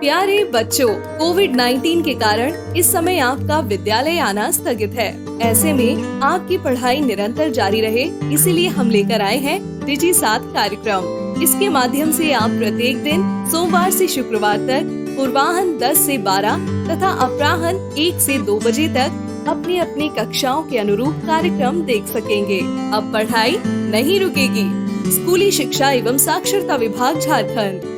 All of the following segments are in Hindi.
प्यारे बच्चों, कोविड-19 के कारण इस समय आपका विद्यालय आना स्थगित है। ऐसे में आपकी पढ़ाई निरंतर जारी रहे, इसीलिए हम लेकर आए हैं डिजी साथ कार्यक्रम। इसके माध्यम से आप प्रत्येक दिन सोमवार से शुक्रवार तक पूर्वाह्न 10 से 12 तथा अपराह्न 1 से 2 बजे तक अपनी अपनी कक्षाओं के अनुरूप कार्यक्रम देख सकेंगे। अब पढ़ाई नहीं रुकेगी। स्कूली शिक्षा एवं साक्षरता विभाग झारखंड।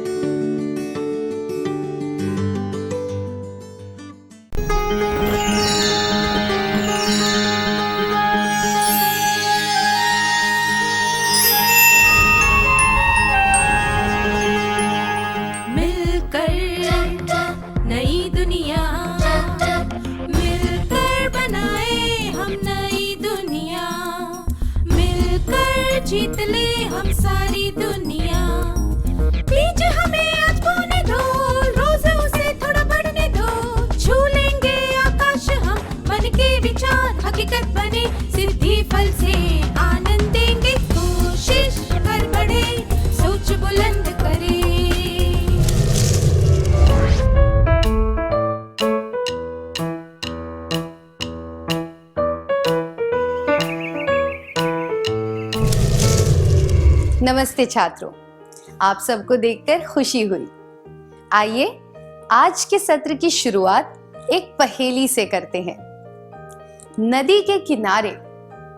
जीत ले हम सारी दुनिया। बीच हमें आज बोने दो, रोज उसे थोड़ा बढ़ने दो। छू लेंगे आकाश हम, मन के विचार हकीकत बने। सिद्धि फल से आनंद देंगे, कोशिश कर बढ़े, सोच बुलंद करे। नमस्ते छात्रों, आप सबको देखकर खुशी हुई। आइए आज के सत्र की शुरुआत एक पहेली से करते हैं। नदी के किनारे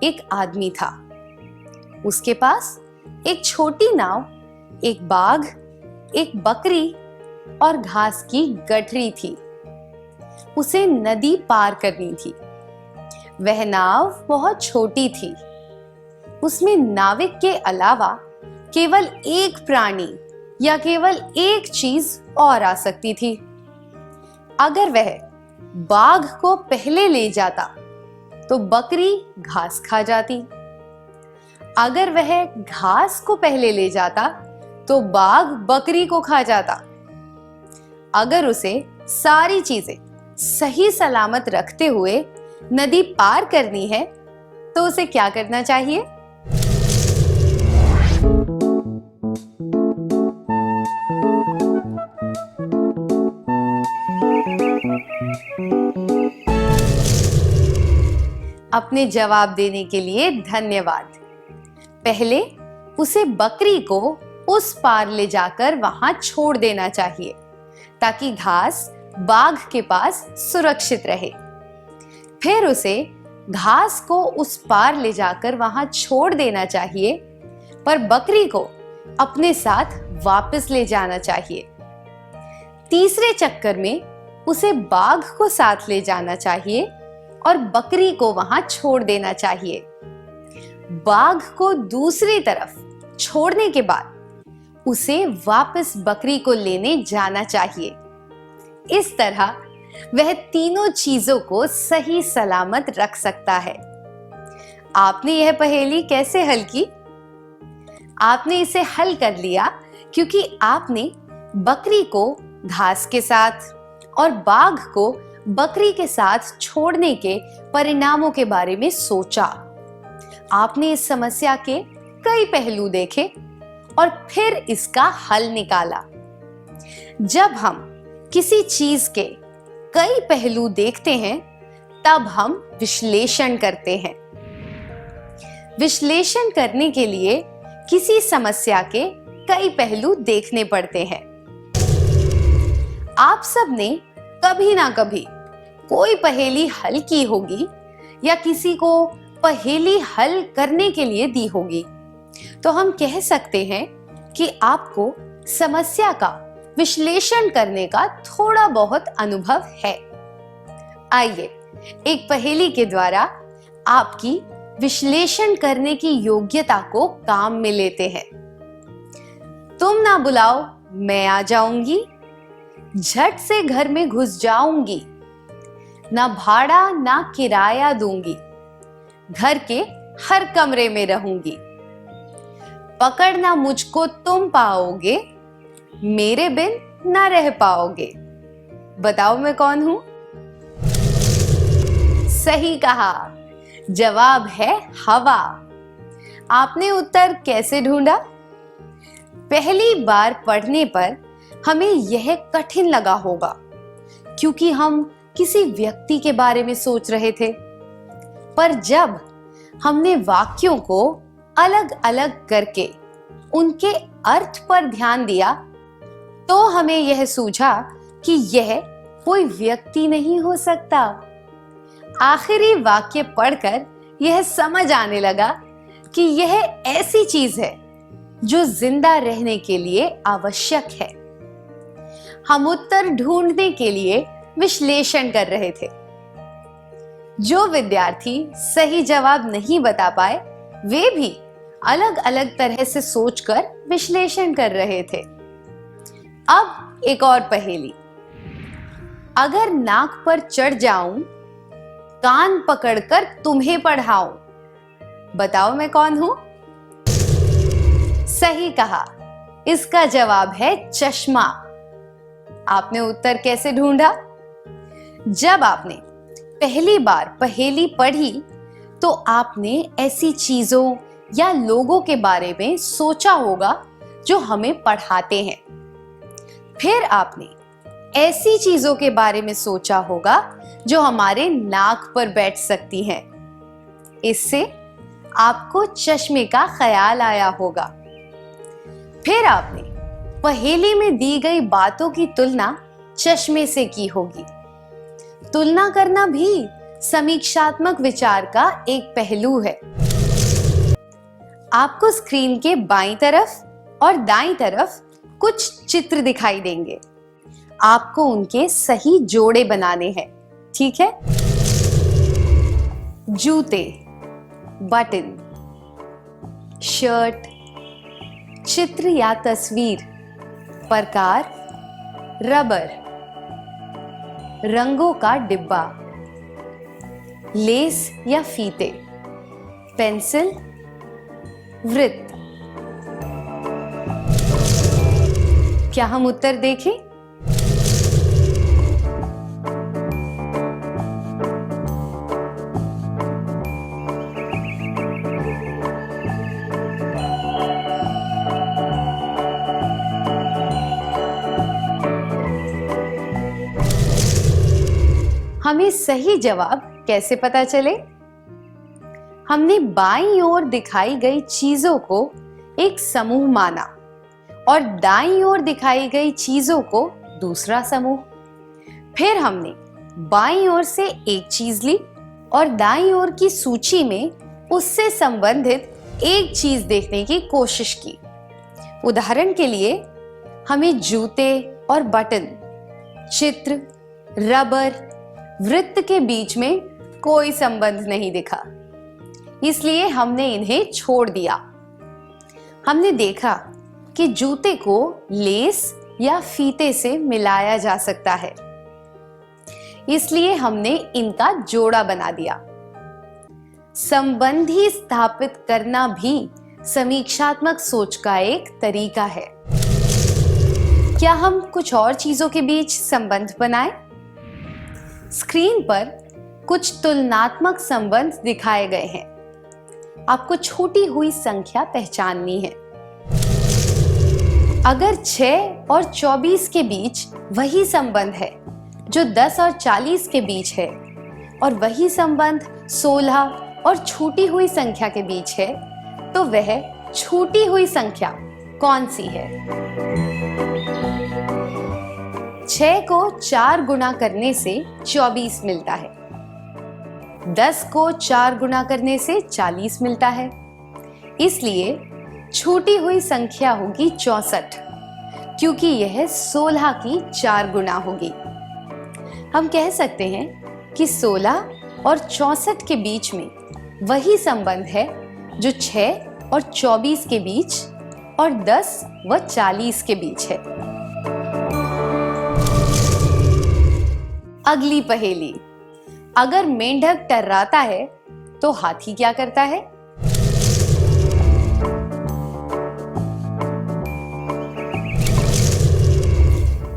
एक आदमी था। उसके पास एक छोटी नाव, एक बाघ, एक बकरी और घास की गठरी थी। उसे नदी पार करनी थी। वह नाव बहुत छोटी थी। उसमें नाविक के अलावा केवल एक प्राणी या केवल एक चीज और आ सकती थी। अगर वह बाघ को पहले ले जाता तो बकरी घास खा जाती। अगर वह घास को पहले ले जाता तो बाघ बकरी को खा जाता। अगर उसे सारी चीजें सही सलामत रखते हुए नदी पार करनी है तो उसे क्या करना चाहिए? अपने जवाब देने के लिए धन्यवाद। पहले उसे बकरी को उस पार ले जाकर वहां छोड़ देना चाहिए ताकि घास बाघ के पास सुरक्षित रहे। फिर उसे घास को उस पार ले जाकर वहां छोड़ देना चाहिए, पर बकरी को अपने साथ वापस ले जाना चाहिए। तीसरे चक्कर में उसे बाघ को साथ ले जाना चाहिए और बकरी को वहां छोड़ देना चाहिए। बाघ को दूसरी तरफ छोड़ने के बाद उसे वापस बकरी को लेने जाना चाहिए। इस तरह वह तीनों चीजों को सही सलामत रख सकता है। आपने यह पहेली कैसे हल की? आपने इसे हल कर लिया क्योंकि आपने बकरी को घास के साथ और बाघ को बकरी के साथ छोड़ने के परिणामों के बारे में सोचा। आपने इस समस्या के कई पहलू देखे और फिर इसका हल निकाला। जब हम किसी चीज के कई पहलू देखते हैं तब हम विश्लेषण करते हैं। विश्लेषण करने के लिए किसी समस्या के कई पहलू देखने पड़ते हैं। आप सबने कभी ना कभी कोई पहेली हल की होगी या किसी को पहेली हल करने के लिए दी होगी, तो हम कह सकते हैं कि आपको समस्या का विश्लेषण करने का थोड़ा बहुत अनुभव है। आइए एक पहेली के द्वारा आपकी विश्लेषण करने की योग्यता को काम में लेते हैं। तुम ना बुलाओ मैं आ जाऊंगी, झट से घर में घुस जाऊंगी, ना भाड़ा ना किराया दूंगी, घर के हर कमरे में रहूंगी। पकड़ना मुझको तुम पाओगे, मेरे बिन ना रह पाओगे। बताओ मैं कौन हूं? सही कहा, जवाब है हवा। आपने उत्तर कैसे ढूंढा? पहली बार पढ़ने पर हमें यह कठिन लगा होगा क्योंकि हम किसी व्यक्ति के बारे में सोच रहे थे। पर जब हमने वाक्यों को अलग अलग करके उनके अर्थ पर ध्यान दिया तो हमें यह सूझा कि यह कोई व्यक्ति नहीं हो सकता। आखिरी वाक्य पढ़कर यह समझ आने लगा कि यह ऐसी चीज है जो जिंदा रहने के लिए आवश्यक है। हम उत्तर ढूंढने के लिए विश्लेषण कर रहे थे। जो विद्यार्थी सही जवाब नहीं बता पाए वे भी अलग अलग तरह से सोचकर विश्लेषण कर रहे थे। अब एक और पहेली। अगर नाक पर चढ़ जाऊं, कान पकड़कर तुम्हें पढ़ाऊं, बताओ मैं कौन हूं? सही कहा, इसका जवाब है चश्मा। आपने उत्तर कैसे ढूंढा? जब आपने पहली बार पहेली पढ़ी तो आपने ऐसी चीजों या लोगों के बारे में सोचा होगा जो हमें पढ़ाते हैं। फिर आपने ऐसी चीजों के बारे में सोचा होगा जो हमारे नाक पर बैठ सकती हैं। इससे आपको चश्मे का ख्याल आया होगा। फिर आपने पहेली में दी गई बातों की तुलना चश्मे से की होगी। तुलना करना भी समीक्षात्मक विचार का एक पहलू है। आपको स्क्रीन के बाईं तरफ और दाईं तरफ कुछ चित्र दिखाई देंगे। आपको उनके सही जोड़े बनाने हैं, ठीक है? जूते, बटन, शर्ट, चित्र या तस्वीर, प्रकार, रबर, रंगों का डिब्बा, लेस या फीते, पेंसिल, वृत्त। क्या हम उत्तर देखें? हमें सही जवाब कैसे पता चले? हमने बाईं ओर दिखाई गई चीजों को एक समूह माना और दाईं ओर दिखाई गई चीजों को दूसरा समूह। फिर हमने बाईं ओर से एक चीज ली और दाईं ओर की सूची में उससे संबंधित एक चीज देखने की कोशिश की। उदाहरण के लिए हमें जूते और बटन, चित्र, रबर, वृत्त के बीच में कोई संबंध नहीं दिखा, इसलिए हमने इन्हें छोड़ दिया। हमने देखा कि जूते को लेस या फीते से मिलाया जा सकता है, इसलिए हमने इनका जोड़ा बना दिया। संबंधी स्थापित करना भी समीक्षात्मक सोच का एक तरीका है। क्या हम कुछ और चीजों के बीच संबंध बनाएं? स्क्रीन पर कुछ तुलनात्मक संबंध दिखाए गए हैं। आपको छूटी हुई संख्या पहचाननी है। अगर 6 और 24 के बीच वही संबंध है जो 10 और 40 के बीच है और वही संबंध 16 और छूटी हुई संख्या के बीच है, तो वह छूटी हुई संख्या कौन सी है? 6 को 4 गुना करने से 24 मिलता है। 10 को 4 गुना करने से 40 मिलता है। इसलिए छूटी हुई संख्या होगी 64, क्योंकि यह 16 की 4 गुना होगी। हम कह सकते हैं कि 16 और 64 के बीच में वही संबंध है जो 6 और 24 के बीच और 10 व 40 के बीच है। अगली पहेली। अगर मेंढक टर्राता है तो हाथी क्या करता है?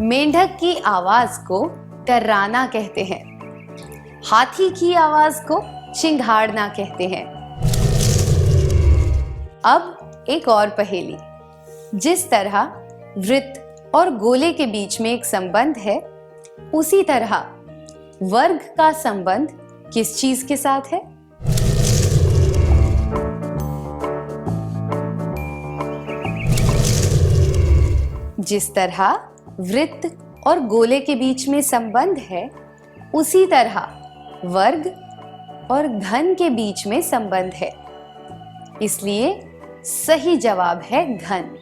मेंढक की आवाज को टर्राना कहते हैं। हाथी की आवाज को चिंघाड़ना कहते हैं। अब एक और पहेली। जिस तरह वृत्त, और गोले के बीच में एक संबंध है, उसी तरह वर्ग का संबंध किस चीज के साथ है? जिस तरह वृत्त और गोले के बीच में संबंध है, उसी तरह वर्ग और घन के बीच में संबंध है। इसलिए सही जवाब है घन।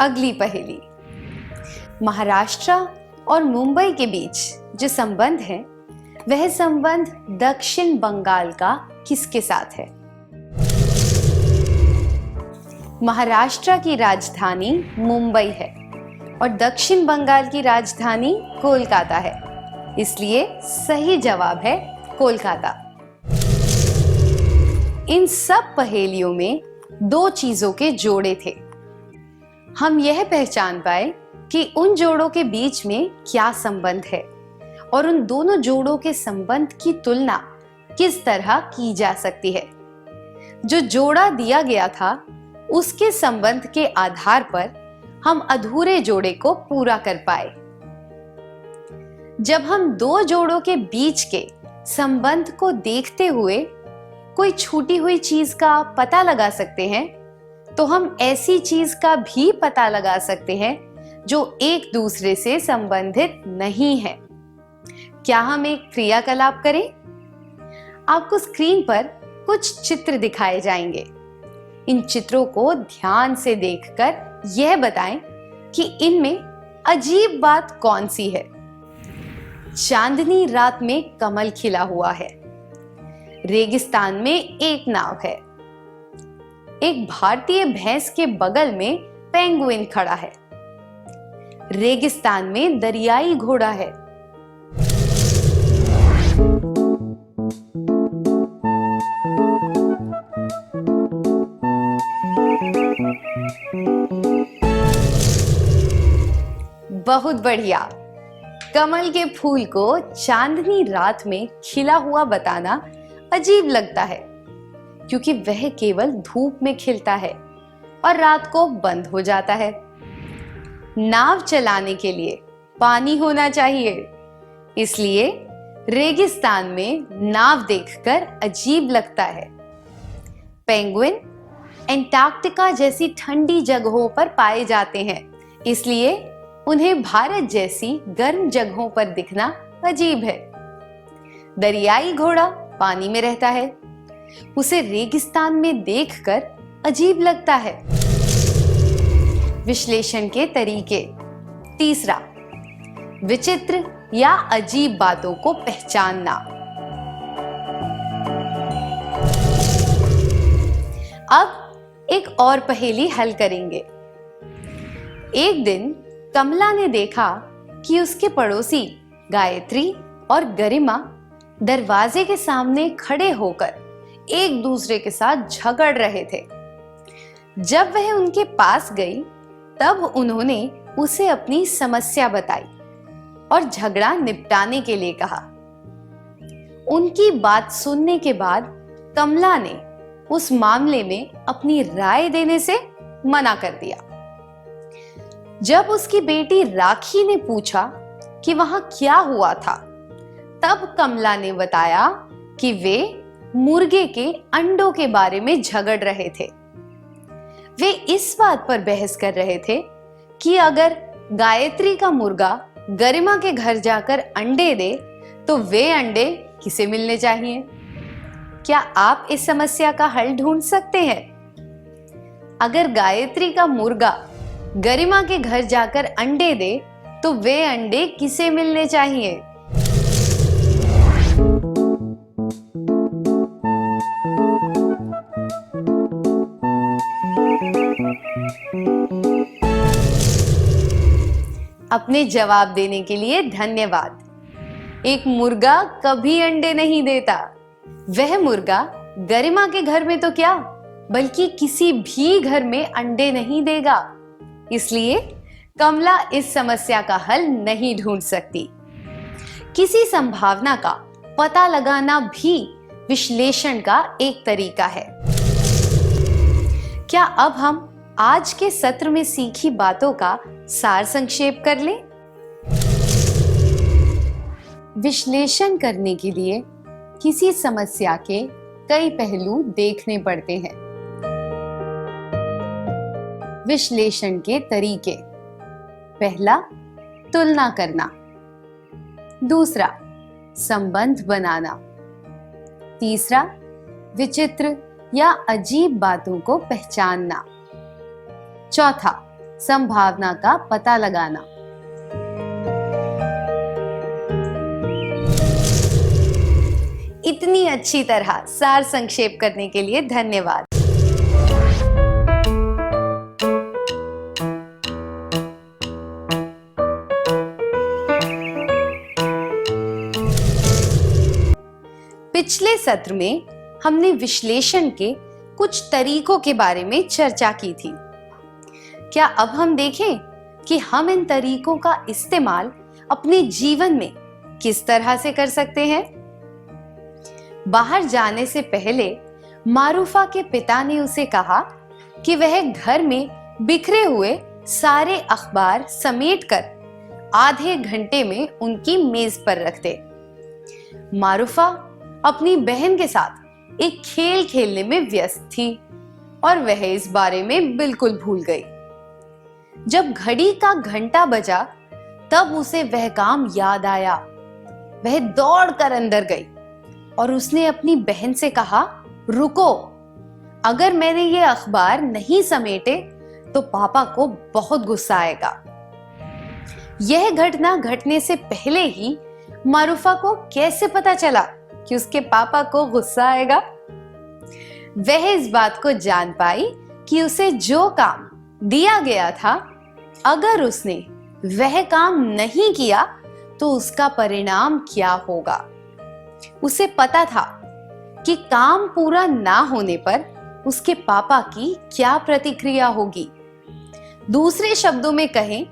अगली पहेली, महाराष्ट्र और मुंबई के बीच जो संबंध है, वह संबंध दक्षिण बंगाल का किसके साथ है? महाराष्ट्र की राजधानी मुंबई है और दक्षिण बंगाल की राजधानी कोलकाता है। इसलिए सही जवाब है कोलकाता। इन सब पहेलियों में दो चीजों के जोड़े थे। हम यह पहचान पाए कि उन जोड़ों के बीच में क्या संबंध है और उन दोनों जोड़ों के संबंध की तुलना किस तरह की जा सकती है। जो जोड़ा दिया गया था, उसके संबंध के आधार पर हम अधूरे जोड़े को पूरा कर पाए। जब हम दो जोड़ों के बीच के संबंध को देखते हुए कोई छूटी हुई चीज का पता लगा सकते हैं, तो हम ऐसी चीज का भी पता लगा सकते हैं जो एक दूसरे से संबंधित नहीं है। क्या हम एक क्रियाकलाप करें? आपको स्क्रीन पर कुछ चित्र दिखाए जाएंगे। इन चित्रों को ध्यान से देखकर यह बताएं कि इनमें अजीब बात कौन सी है। चांदनी रात में कमल खिला हुआ है। रेगिस्तान में एक नाव है। एक भारतीय भैंस के बगल में पेंगुइन खड़ा है। रेगिस्तान में दरियाई घोड़ा है। बहुत बढ़िया। कमल के फूल को चांदनी रात में खिला हुआ बताना अजीब लगता है, क्योंकि वह केवल धूप में खिलता है और रात को बंद हो जाता है। नाव चलाने के लिए पानी होना चाहिए, इसलिए रेगिस्तान में नाव देखकर अजीब लगता है। पेंगुइन एंटार्क्टिका जैसी ठंडी जगहों पर पाए जाते हैं, इसलिए उन्हें भारत जैसी गर्म जगहों पर दिखना अजीब है। दरियाई घोड़ा पानी में रहता है, उसे रेगिस्तान में देखकर अजीब लगता है। विश्लेषण के तरीके। तीसरा, विचित्र या अजीब बातों को पहचानना। अब एक और पहेली हल करेंगे। एक दिन कमला ने देखा कि उसके पड़ोसी गायत्री और गरिमा दरवाजे के सामने खड़े होकर एक दूसरे के साथ झगड़ रहे थे। जब वह उनके पास गई, तब उन्होंने उसे अपनी समस्या बताई और झगड़ा निपटाने के लिए कहा। उनकी बात सुनने के बाद कमला ने उस मामले में अपनी राय देने से मना कर दिया। जब उसकी बेटी राखी ने पूछा कि वहां क्या हुआ था, तब कमला ने बताया कि वे मुर्गे के अंडों के बारे में झगड़ रहे थे। वे इस बात पर बहस कर रहे थे कि अगर गायत्री का मुर्गा गरिमा के घर जाकर अंडे दे, तो वे अंडे किसे मिलने चाहिए। क्या आप इस समस्या का हल ढूंढ सकते हैं? अगर गायत्री का मुर्गा गरिमा के घर जाकर अंडे दे, तो वे अंडे किसे मिलने चाहिए? अपने जवाब देने के लिए धन्यवाद। एक मुर्गा कभी अंडे नहीं देता। वह मुर्गा गरिमा के घर में तो क्या, बल्कि किसी भी घर में अंडे नहीं देगा। इसलिए कमला इस समस्या का हल नहीं ढूंढ सकती। किसी संभावना का पता लगाना भी विश्लेषण का एक तरीका है। क्या अब हम आज के सत्र में सीखी बातों का सार संक्षेप कर लें। विश्लेषण करने के लिए किसी समस्या के कई पहलू देखने पड़ते हैं। विश्लेषण के तरीके: पहला, तुलना करना। दूसरा, संबंध बनाना। तीसरा, विचित्र या अजीब बातों को पहचानना। चौथा, संभावना का पता लगाना। इतनी अच्छी तरह सार संक्षेप करने के लिए धन्यवाद। पिछले सत्र में हमने विश्लेषण के कुछ तरीकों के बारे में चर्चा की थी। क्या अब हम देखें कि हम इन तरीकों का इस्तेमाल अपने जीवन में किस तरह से कर सकते हैं? बाहर जाने से पहले मारूफा के पिता ने उसे कहा कि वह घर में बिखरे हुए सारे अखबार समेटकर आधे घंटे में उनकी मेज पर रख दे। मारूफा अपनी बहन के साथ एक खेल खेलने में व्यस्त थी और वह इस बारे में बिल्कुल भूल गई। जब घड़ी का घंटा बजा तब उसे वह काम याद आया। वह दौड़कर अंदर गई और उसने अपनी बहन से कहा, रुको, अगर मैंने ये अखबार नहीं समेटे तो पापा को बहुत गुस्सा आएगा। यह घटना घटने से पहले ही मारूफा को कैसे पता चला कि उसके पापा को गुस्सा आएगा? वह इस बात को जान पाई कि उसे जो काम दिया गया था, अगर उसने वह काम नहीं किया तो उसका परिणाम क्या होगा। उसे पता था कि काम पूरा ना होने पर उसके पापा की क्या प्रतिक्रिया होगी। दूसरे शब्दों में कहें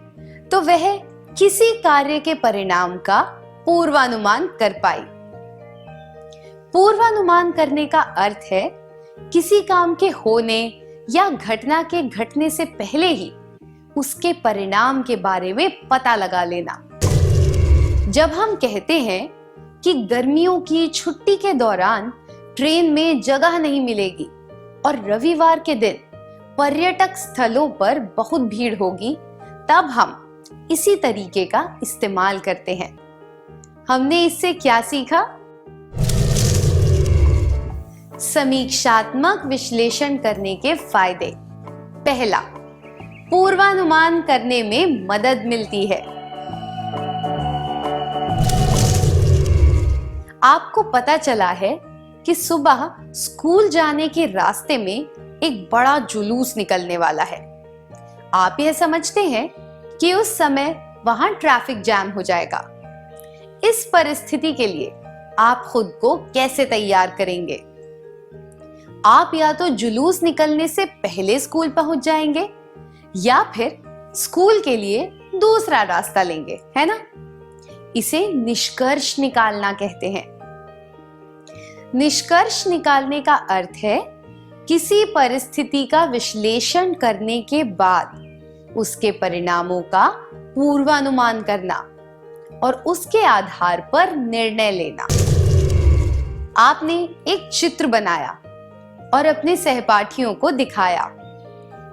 तो वह किसी कार्य के परिणाम का पूर्वानुमान कर पाई। पूर्वानुमान करने का अर्थ है किसी काम के होने या घटना के घटने से पहले ही उसके परिणाम के बारे में पता लगा लेना। जब हम कहते हैं कि गर्मियों की छुट्टी के दौरान ट्रेन में जगह नहीं मिलेगी और रविवार के दिन पर्यटक स्थलों पर बहुत भीड़ होगी, तब हम इसी तरीके का इस्तेमाल करते हैं। हमने इससे क्या सीखा? समीक्षात्मक विश्लेषण करने के फायदे। पहला, पूर्वानुमान करने में मदद मिलती है। आपको पता चला है कि सुबह स्कूल जाने के रास्ते में एक बड़ा जुलूस निकलने वाला है। आप यह समझते हैं कि उस समय वहां ट्रैफिक जैम हो जाएगा। इस परिस्थिति के लिए आप खुद को कैसे तैयार करेंगे? आप या तो जुलूस निकलने से पहले स्कूल पहुंच जाएंगे या फिर स्कूल के लिए दूसरा रास्ता लेंगे, है ना? इसे निष्कर्ष निकालना कहते हैं। निष्कर्ष निकालने का अर्थ है किसी परिस्थिति का विश्लेषण करने के बाद उसके परिणामों का पूर्वानुमान करना और उसके आधार पर निर्णय लेना। आपने एक चित्र बनाया और अपने सहपाठियों को दिखाया।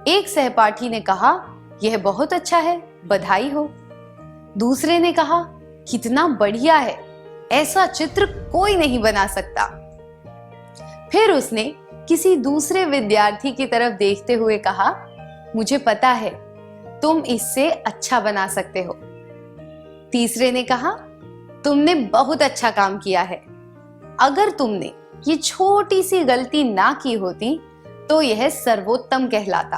एक सहपाठी ने कहा, यह बहुत अच्छा है, बधाई हो। दूसरे ने कहा, कितना बढ़िया है, ऐसा चित्र कोई नहीं बना सकता। फिर उसने किसी दूसरे विद्यार्थी की तरफ देखते हुए कहा, मुझे पता है तुम इससे अच्छा बना सकते हो। तीसरे ने कहा, तुमने बहुत अच्छा काम किया है, अगर तुमने ये छोटी सी गलती ना की होती तो यह सर्वोत्तम कहलाता।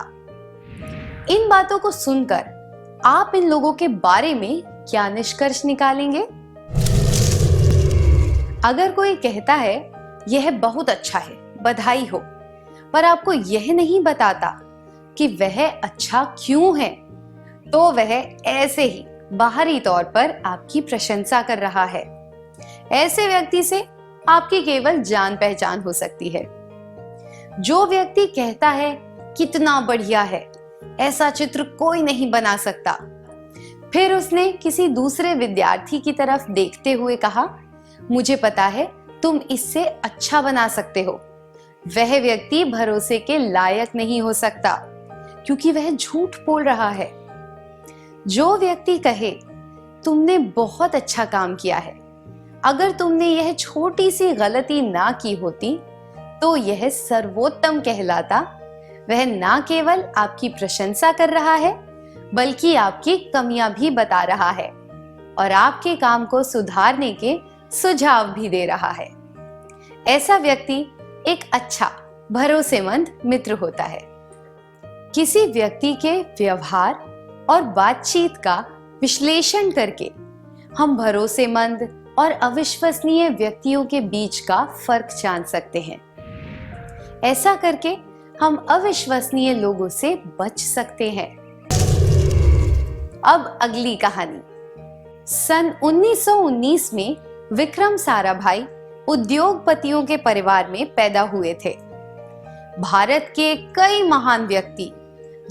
इन बातों को सुनकर आप इन लोगों के बारे में क्या निष्कर्ष निकालेंगे? अगर कोई कहता है यह बहुत अच्छा है, बधाई हो, पर आपको यह नहीं बताता कि वह अच्छा क्यों है, तो वह ऐसे ही बाहरी तौर पर आपकी प्रशंसा कर रहा है। ऐसे व्यक्ति से आपकी केवल जान पहचान हो सकती है। जो व्यक्ति कहता है कितना बढ़िया है, ऐसा चित्र कोई नहीं बना सकता। फिर उसने किसी दूसरे विद्यार्थी की तरफ देखते हुए कहा, मुझे पता है तुम इससे अच्छा बना सकते हो। वह व्यक्ति भरोसे के लायक नहीं हो सकता क्योंकि वह झूठ बोल रहा है। जो व्यक्ति कहे तुमने बहुत अच्छा काम किया है, अगर तुमने यह छोटी सी गलती ना की होती तो यह सर्वोत्तम कहलाता। वह ना केवल आपकी प्रशंसा कर रहा है बल्कि आपकी कमियां भी बता रहा है और आपके काम को सुधारने के सुझाव भी दे रहा है। ऐसा व्यक्ति एक अच्छा भरोसेमंद मित्र होता है। किसी व्यक्ति के व्यवहार और बातचीत का विश्लेषण करके हम भरोसेमंद और अविश्वसनीय व्यक्तियों के बीच का फर्क जान सकते हैं। ऐसा करके हम अविश्वसनीय लोगों से बच सकते हैं। अब अगली कहानी। सन 1919 में विक्रम साराभाई उद्योगपतियों के परिवार में पैदा हुए थे। भारत के कई महान व्यक्ति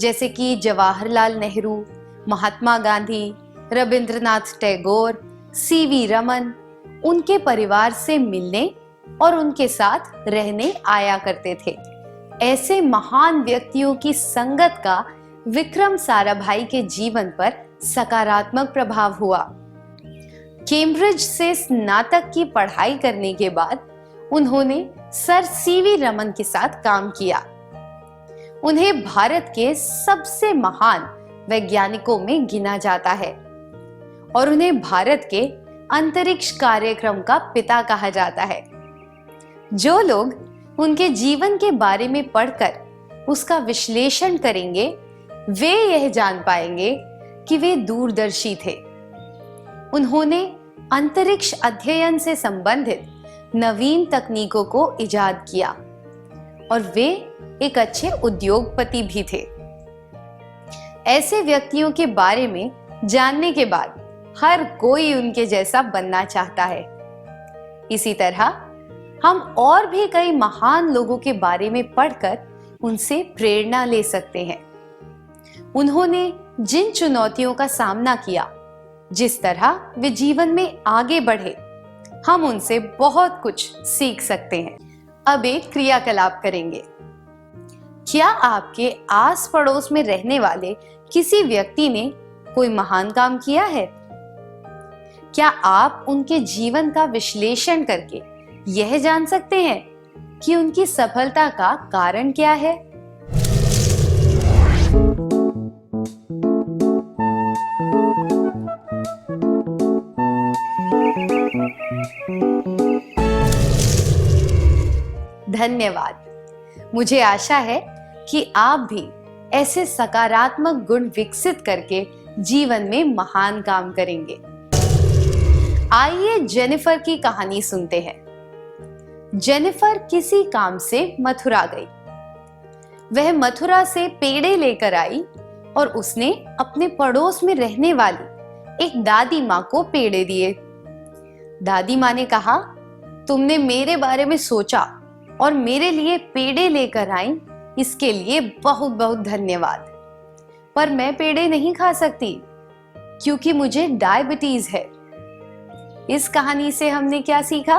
जैसे कि जवाहरलाल नेहरू, महात्मा गांधी, रविंद्रनाथ टैगोर, सीवी रमन उनके परिवार से मिलने और उनके साथ रहने आया करते थे। ऐसे महान व्यक्तियों की संगत का विक्रम साराभाई के जीवन पर सकारात्मक प्रभाव हुआ। कैम्ब्रिज से स्नातक की पढ़ाई करने के बाद उन्होंने सर सीवी रमन के साथ काम किया। उन्हें भारत के सबसे महान वैज्ञानिकों में गिना जाता है और उन्हें भारत के अंतरिक्ष कार्यक्रम का पिता कहा जाता है। जो लोग उनके जीवन के बारे में पढ़कर उसका विश्लेषण करेंगे वे यह जान पाएंगे कि वे दूरदर्शी थे। उन्होंने अंतरिक्ष अध्ययन से संबंधित नवीन तकनीकों को इजाद किया और वे एक अच्छे उद्योगपति भी थे। ऐसे व्यक्तियों के बारे में जानने के बाद हर कोई उनके जैसा बनना चाहता है। इसी तरह हम और भी कई महान लोगों के बारे में पढ़कर उनसे प्रेरणा ले सकते हैं। उन्होंने जिन चुनौतियों का सामना किया, जिस तरह वे जीवन में आगे बढ़े, हम उनसे बहुत कुछ सीख सकते हैं। अब एक क्रियाकलाप करेंगे। क्या आपके आस पड़ोस में रहने वाले किसी व्यक्ति ने कोई महान काम किया है? क्या आप उनके जीवन का विश्लेषण करके यह जान सकते हैं कि उनकी सफलता का कारण क्या है? धन्यवाद। मुझे आशा है कि आप भी ऐसे सकारात्मक गुण विकसित करके जीवन में महान काम करेंगे। आइए जेनिफर की कहानी सुनते हैं। जेनिफर किसी काम से मथुरा गई। वह मथुरा से पेड़े लेकर आई और उसने अपने पड़ोस में रहने वाली एक दादी माँ को पेड़े दिए। दादी माँ ने कहा, तुमने मेरे बारे में सोचा और मेरे लिए पेड़े लेकर आई, इसके लिए बहुत बहुत धन्यवाद। पर मैं पेड़े नहीं खा सकती क्योंकि मुझे डायबिटीज है। इस कहानी से हमने क्या सीखा?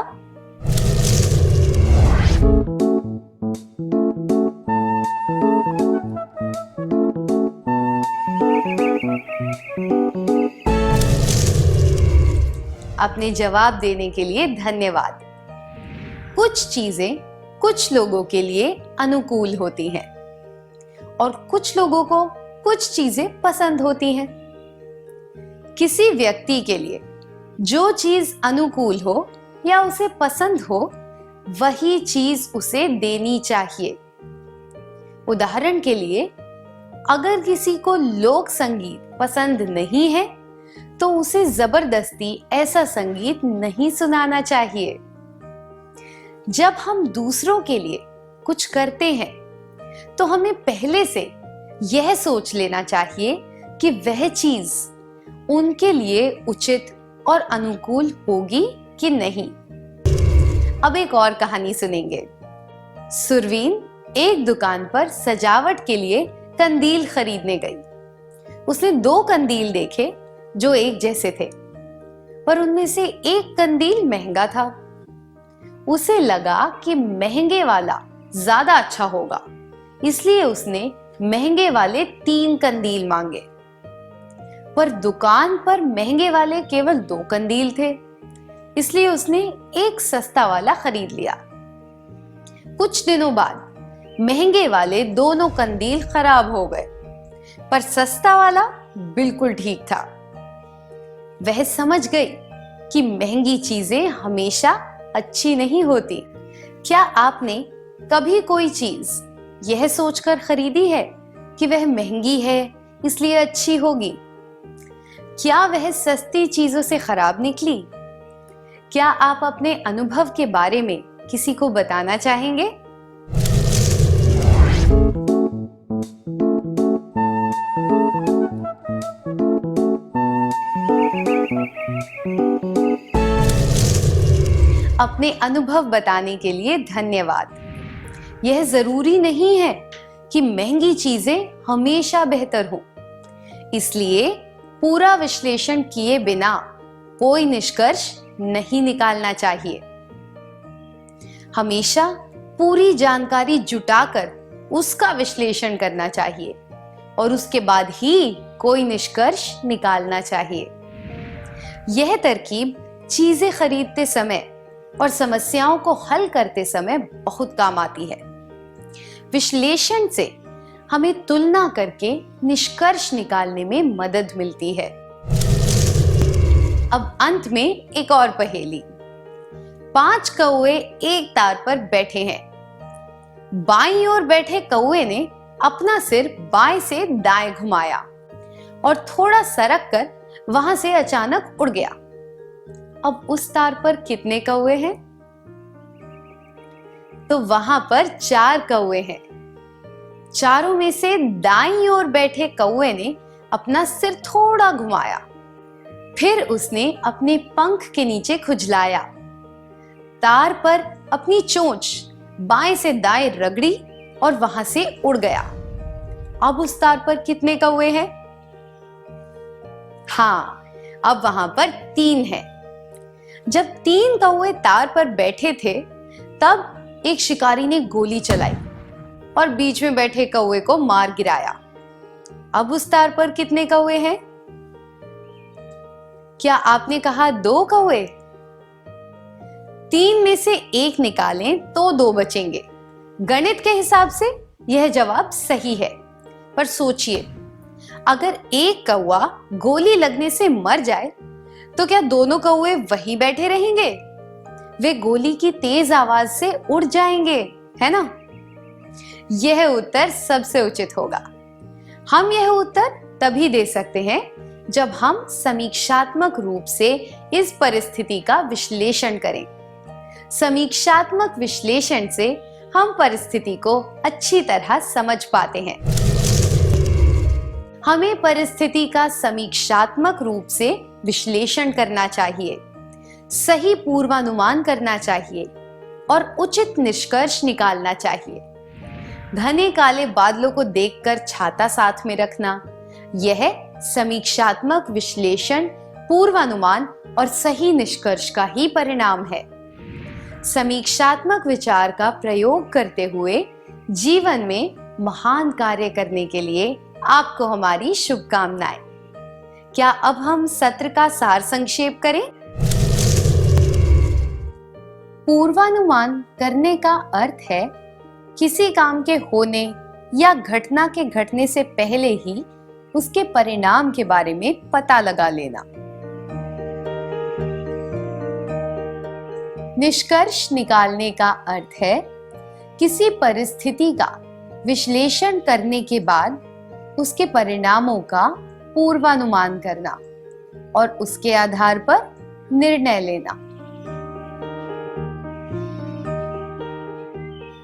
अपने जवाब देने के लिए धन्यवाद। कुछ चीजें कुछ लोगों के लिए अनुकूल होती हैं और कुछ लोगों को कुछ चीजें पसंद होती हैं। किसी व्यक्ति के लिए जो चीज अनुकूल हो या उसे पसंद हो, वही चीज उसे देनी चाहिए। उदाहरण के लिए, अगर किसी को लोक संगीत पसंद नहीं है तो उसे जबरदस्ती ऐसा संगीत नहीं सुनाना चाहिए। जब हम दूसरों के लिए कुछ करते हैं तो हमें पहले से यह सोच लेना चाहिए कि वह चीज उनके लिए उचित और अनुकूल होगी कि नहीं। अब एक और कहानी सुनेंगे। सुरवीन एक दुकान पर सजावट के लिए कंदील खरीदने गई। उसने 2 कंदील देखे जो एक जैसे थे, पर उनमें से एक कंदील महंगा था। उसे लगा कि महंगे वाला ज्यादा अच्छा होगा, इसलिए उसने महंगे वाले 3 कंदील मांगे। पर दुकान पर महंगे वाले केवल 2 कंदील थे, इसलिए उसने एक सस्ता वाला खरीद लिया। कुछ दिनों बाद महंगे वाले दोनों कंदील खराब हो गए, पर सस्ता वाला बिल्कुल ठीक था। वह समझ गई कि महंगी चीजें हमेशा अच्छी नहीं होती। क्या आपने कभी कोई चीज यह सोचकर खरीदी है कि वह महंगी है इसलिए अच्छी होगी? क्या वह सस्ती चीजों से खराब निकली? क्या आप अपने अनुभव के बारे में किसी को बताना चाहेंगे? अपने अनुभव बताने के लिए धन्यवाद। यह जरूरी नहीं है कि महंगी चीजें हमेशा बेहतर हों, इसलिए पूरा विश्लेषण किए बिना कोई निष्कर्ष नहीं निकालना चाहिए। हमेशा पूरी जानकारी जुटाकर उसका विश्लेषण करना चाहिए और उसके बाद ही कोई निष्कर्ष निकालना चाहिए। यह तरकीब चीजें खरीदते समय और समस्याओं को हल करते समय बहुत काम आती है। विश्लेषण से हमें तुलना करके निष्कर्ष निकालने में मदद मिलती है। अब अंत में एक और पहेली। 5 कौवे एक तार पर बैठे हैं। बाईं ओर बैठे कौवे ने अपना सिर बाएं से दाएं घुमाया और थोड़ा सरक कर वहां से अचानक उड़ गया। अब उस तार पर कितने कौवे हैं? तो वहां पर 4 कौवे हैं। चारों में से दाईं ओर बैठे कौवे ने अपना सिर थोड़ा घुमाया, फिर उसने अपने पंख के नीचे खुजलाया, तार पर अपनी चोंच बाएं से दाएं रगड़ी और वहां से उड़ गया। अब उस तार पर कितने कौवे हैं? हाँ, अब वहां पर 3 हैं। जब 3 कौवे तार पर बैठे थे, तब एक शिकारी ने गोली चलाई और बीच में बैठे कौवे को मार गिराया। अब उस तार पर कितने कौवे हैं? क्या आपने कहा 2 कौवे? 3 में से 1 निकालें तो 2 बचेंगे। गणित के हिसाब से यह जवाब सही है, पर सोचिए, अगर एक कौवा गोली लगने से मर जाए तो क्या दोनों कौवे वहीं बैठे रहेंगे? वे गोली की तेज आवाज से उड़ जाएंगे, है ना? यह उत्तर सबसे उचित होगा। हम यह उत्तर तभी दे सकते हैं जब हम समीक्षात्मक रूप से इस परिस्थिति का विश्लेषण करें। समीक्षात्मक विश्लेषण से हम परिस्थिति को अच्छी तरह समझ पाते हैं। हमें परिस्थिति का समीक्षात्मक रूप से विश्लेषण करना चाहिए, सही पूर्वानुमान करना चाहिए और उचित निष्कर्ष निकालना चाहिए। घने काले बादलों को देखकर छाता साथ में रखना, यह समीक्षात्मक विश्लेषण, पूर्वानुमान और सही निष्कर्ष का ही परिणाम है। समीक्षात्मक विचार का प्रयोग करते हुए जीवन में महान कार्य करने के लिए आपको हमारी शुभकामनाएं। क्या अब हम सत्र का सार संक्षेप करें? पूर्वानुमान करने का अर्थ है किसी काम के होने या घटना के घटने से पहले ही उसके परिणाम के बारे में पता लगा लेना। निष्कर्ष निकालने का अर्थ है किसी परिस्थिति का विश्लेषण करने के बाद उसके परिणामों का पूर्वानुमान करना और उसके आधार पर निर्णय लेना।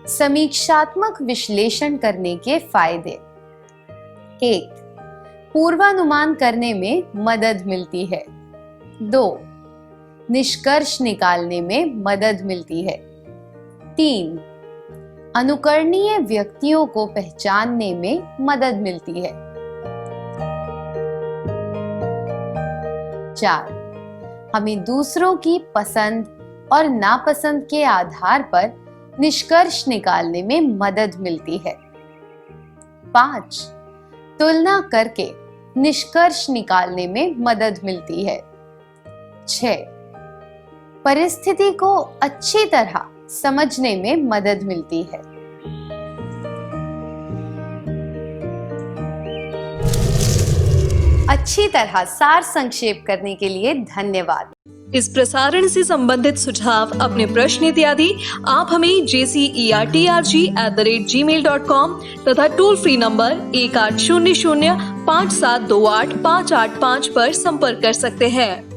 समीक्षात्मक विश्लेषण करने के फायदे। 1. पूर्वानुमान करने में मदद मिलती है। 2. निष्कर्ष निकालने में मदद मिलती है। 3. अनुकरणीय व्यक्तियों को पहचानने में मदद मिलती है। 4. हमें दूसरों की पसंद और नापसंद के आधार पर निष्कर्ष निकालने में मदद मिलती है। 5. तुलना करके निष्कर्ष निकालने में मदद मिलती है। 6. परिस्थिति को अच्छी तरह समझने में मदद मिलती है। अच्छी तरह सार संक्षेप करने के लिए धन्यवाद। इस प्रसारण से संबंधित सुझाव, अपने प्रश्न इत्यादि आप हमें jcertrg@gmail.com तथा टोल फ्री नंबर 1800 5728 585 पर संपर्क कर सकते हैं।